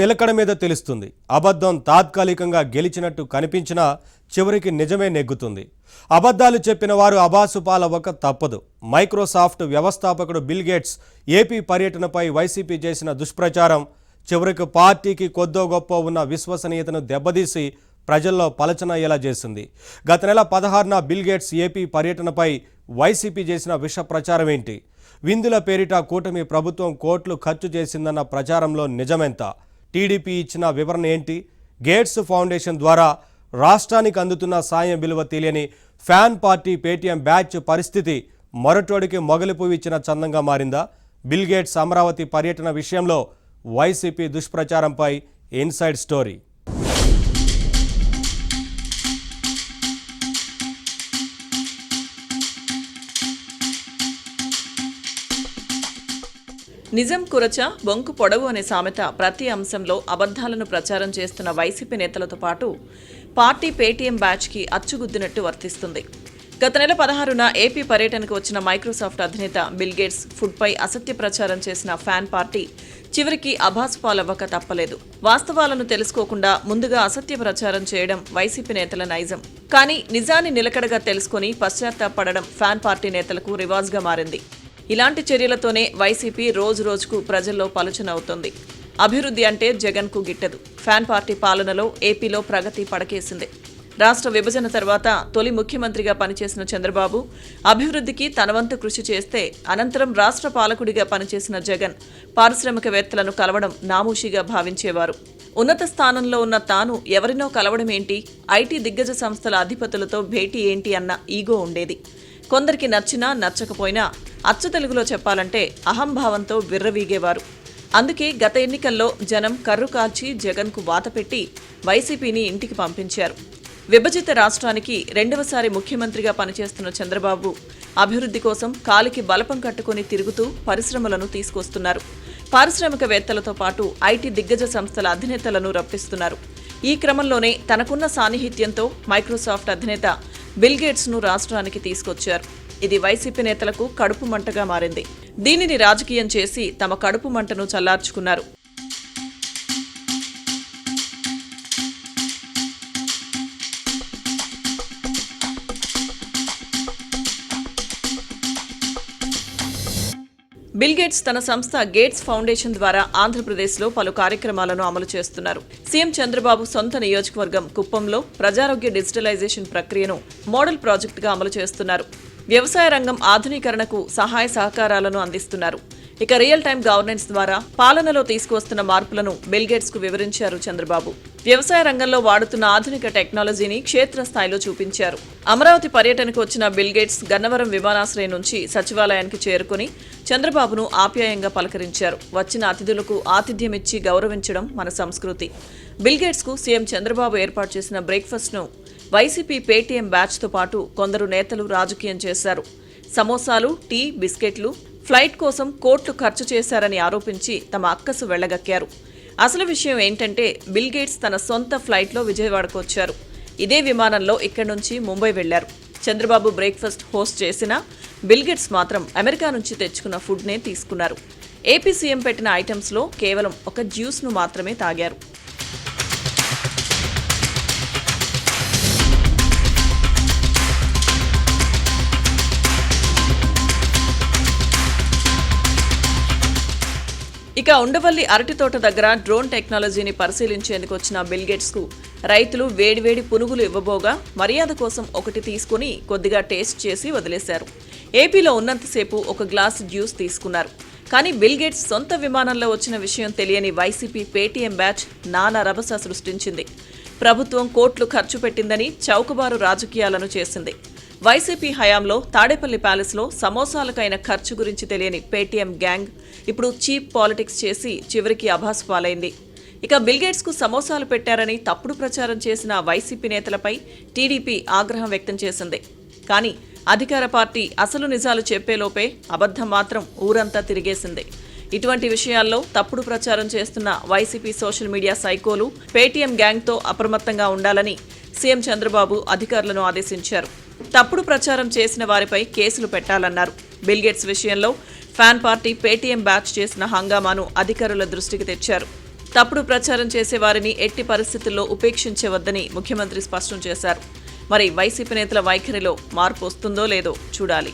నిలకడ మీద తెలుస్తుంది. అబద్ధం తాత్కాలికంగా గెలిచినట్టు కనిపించినా చివరికి నిజమే నెగ్గుతుంది. అబద్ధాలు చెప్పిన వారు అబాసుపాలవ్వక తప్పదు. మైక్రోసాఫ్ట్ వ్యవస్థాపకుడు బిల్ గేట్స్ ఏపీ పర్యటనపై వైసీపీ చేసిన దుష్ప్రచారం చివరికి పార్టీకి కొద్దో గొప్ప ఉన్న విశ్వసనీయతను దెబ్బతీసి ప్రజల్లో పలచనయ్యేలా చేసింది. గత నెల 16న బిల్ గేట్స్ ఏపీ పర్యటనపై వైసీపీ చేసిన విష ప్రచారం ఏంటి? విందుల పేరిట కూటమి ప్రభుత్వం కోట్లు ఖర్చు చేసిందన్న ప్రచారంలో నిజమెంత? టీడీపీ ఇచ్చిన వివరణ ఏంటి? గేట్స్ ఫౌండేషన్ ద్వారా రాష్ట్రానికి అందుతున్న సాయం విలువ తెలియని ఫ్యాన్ పార్టీ పేటీఎం బ్యాచ్ పరిస్థితి మొరటోడికి మొగలిపువ్వు ఇచ్చిన చందంగా మారిందా? బిల్ గేట్స్ అమరావతి పర్యటన విషయంలో వైసీపీ దుష్ప్రచారంపై ఇన్సైడ్ స్టోరీ. నిజం కురచ బొంకు పొడవు అనే సామెత ప్రతి అంశంలో అబద్ధాలను ప్రచారం చేస్తున్న వైసీపీ నేతలతో పాటు పార్టీ పేటీఎం బ్యాచ్కి అచ్చుగుద్దినట్టు వర్తిస్తుంది. గత నెల 16న ఏపీ పర్యటనకు వచ్చిన మైక్రోసాఫ్ట్ అధినేత బిల్ గేట్స్ ఫుడ్పై అసత్య ప్రచారం చేసిన ఫ్యాన్ పార్టీ చివరికి అభాసుపాలవ్వక తప్పలేదు. వాస్తవాలను తెలుసుకోకుండా ముందుగా అసత్య ప్రచారం చేయడం వైసీపీ నేతల నైజం. కానీ నిజాన్ని నిలకడగా తెలుసుకుని పశ్చాత్తాపడడం ఫ్యాన్ పార్టీ నేతలకు రివాజ్గా మారింది. ఇలాంటి చర్యలతోనే వైసీపీ రోజురోజుకు ప్రజల్లో పలుచనవుతోంది. అభివృద్ధి అంటే జగన్కు గిట్టదు. ఫ్యాన్ పార్టీ పాలనలో ఏపీలో ప్రగతి పడకేసింది. రాష్ట్ర విభజన తర్వాత తొలి ముఖ్యమంత్రిగా పనిచేసిన చంద్రబాబు అభివృద్ధికి తనవంతు కృషి చేస్తే అనంతరం రాష్ట్ర పాలకుడిగా పనిచేసిన జగన్ పారిశ్రామికవేత్తలను కలవడం నామూషిగా భావించేవారు. ఉన్నత స్థానంలో ఉన్న తాను ఎవరినో కలవడం ఏంటి, ఐటీ దిగ్గజ సంస్థల అధిపతులతో భేటీ ఏంటి అన్న ఈగో ఉండేది. కొందరికి నచ్చినా నచ్చకపోయినా అచ్చ తెలుగులో చెప్పాలంటే అహంభావంతో విర్రవీగేవారు. అందుకే గత ఎన్నికల్లో జనం కర్రు కాల్చి జగన్కు వాతపెట్టి వైసీపీని ఇంటికి పంపించారు. విభజిత రాష్ట్రానికి రెండవసారి ముఖ్యమంత్రిగా పనిచేస్తున్న చంద్రబాబు అభివృద్ధి కోసం కాలికి బలపం కట్టుకుని తిరుగుతూ పరిశ్రమలను తీసుకొస్తున్నారు. పారిశ్రామికవేత్తలతో పాటు ఐటీ దిగ్గజ సంస్థల అధినేతలను రప్పిస్తున్నారు. ఈ క్రమంలోనే తనకున్న సాన్నిహిత్యంతో మైక్రోసాఫ్ట్ అధినేత బిల్ గేట్స్ను రాష్ట్రానికి తీసుకొచ్చారు. ఇది వైసీపీ నేతలకు కడుపు మంటగా మారింది. దీనిని రాజకీయం చేసి తమ కడుపు మంటను చల్లార్చుకున్నారు. బిల్ గేట్స్ తన సంస్థ గేట్స్ ఫౌండేషన్ ద్వారా ఆంధ్రప్రదేశ్లో పలు కార్యక్రమాలను అమలు చేస్తున్నారు. సీఎం చంద్రబాబు సొంత నియోజకవర్గం కుప్పంలో ప్రజారోగ్య డిజిటలైజేషన్ ప్రక్రియను మోడల్ ప్రాజెక్టుగా అమలు చేస్తున్నారు. వ్యవసాయ రంగం ఆధునీకరణకు సహాయ సహకారాలను అందిస్తున్నారు. ఇక రియల్ టైం గవర్నెన్స్ ద్వారా పాలనలో తీసుకువస్తున్న మార్పులను బిల్ గేట్స్ కు వివరించారు చంద్రబాబు. వ్యవసాయ రంగంలో వాడుతున్న ఆధునిక టెక్నాలజీని క్షేత్రస్థాయిలో చూపించారు. అమరావతి పర్యటనకు వచ్చిన బిల్ గేట్స్ గన్నవరం విమానాశ్రయం నుంచి సచివాలయానికి చేరుకుని చంద్రబాబును ఆప్యాయంగా పలకరించారు. వచ్చిన అతిథులకు ఆతిథ్యమిచ్చి గౌరవించడం మన సంస్కృతి. బిల్ గేట్స్ కు సీఎం చంద్రబాబు ఏర్పాటు చేసిన బ్రేక్ఫాస్ట్ ను వైసీపీ పేటీఎం బ్యాచ్ తో పాటు కొందరు నేతలు రాజకీయం చేశారు. సమోసాలు, టీ, బిస్కెట్లు, ఫ్లైట్ కోసం కోట్లు ఖర్చు చేశారని ఆరోపించి తమ అక్కసు వెళ్లగక్కారు. అసలు విషయం ఏంటంటే బిల్ గేట్స్ తన సొంత ఫ్లైట్లో విజయవాడకు వచ్చారు. ఇదే విమానంలో ఇక్కడి నుంచి ముంబై వెళ్లారు. చంద్రబాబు బ్రేక్ఫాస్ట్ హోస్ట్ చేసినా బిల్ గేట్స్ మాత్రం అమెరికా నుంచి తెచ్చుకున్న ఫుడ్నే తీసుకున్నారు. ఏపీ సీఎం పెట్టిన ఐటమ్స్లో కేవలం ఒక జ్యూస్ను మాత్రమే తాగారు. ఇక ఉండవల్లి అరటి తోట దగ్గర డ్రోన్ టెక్నాలజీని పరిశీలించేందుకు వచ్చిన బిల్ గేట్స్ కు రైతులు వేడివేడి పునుగులు ఇవ్వబోగా మర్యాద కోసం ఒకటి తీసుకుని కొద్దిగా టేస్ట్ చేసి వదిలేశారు. ఏపీలో ఉన్నంతసేపు ఒక గ్లాస్ జ్యూస్ తీసుకున్నారు. కానీ బిల్ గేట్స్ సొంత విమానంలో వచ్చిన విషయం తెలియని వైసీపీ పేటీఎం బ్యాచ్ నానా రభస సృష్టించింది. ప్రభుత్వం కోట్లు ఖర్చు పెట్టిందని చౌకబారు రాజకీయాలను చేసింది. వైసీపీ హయాంలో తాడేపల్లి ప్యాలెస్లో సమోసాలకైన ఖర్చు గురించి తెలియని పేటీఎం గ్యాంగ్ ఇప్పుడు చీప్ పాలిటిక్స్ చేసి చివరికి అభాసు పాలైంది. ఇక బిల్ గేట్స్ కు సమోసాలు పెట్టారని తప్పుడు ప్రచారం చేసిన వైసీపీ నేతలపై టీడీపీ ఆగ్రహం వ్యక్తం చేసింది. కానీ అధికార పార్టీ అసలు నిజాలు చెప్పేలోపే అబద్ధం మాత్రం ఊరంతా తిరిగేసింది. ఇటువంటి విషయాల్లో తప్పుడు ప్రచారం చేస్తున్న వైసీపీ సోషల్ మీడియా సైకోలు పేటీఎం గ్యాంగ్తో అప్రమత్తంగా ఉండాలని సీఎం చంద్రబాబు అధికారులను ఆదేశించారు. తప్పుడు ప్రచారం చేసిన వారిపై కేసులు పెట్టాలన్నారు. బిల్ గేట్స్ విషయంలో ఫ్యాన్ పార్టీ పేటీఎం బ్యాచ్ చేసిన హంగామాను అధికారుల దృష్టికి తెచ్చారు. తప్పుడు ప్రచారం చేసే వారిని ఎట్టి పరిస్థితుల్లో ఉపేక్షించవద్దని ముఖ్యమంత్రి స్పష్టం చేశారు. మరి వైసీపీ నేతల వైఖరిలో మార్పు వస్తుందో లేదో చూడాలి.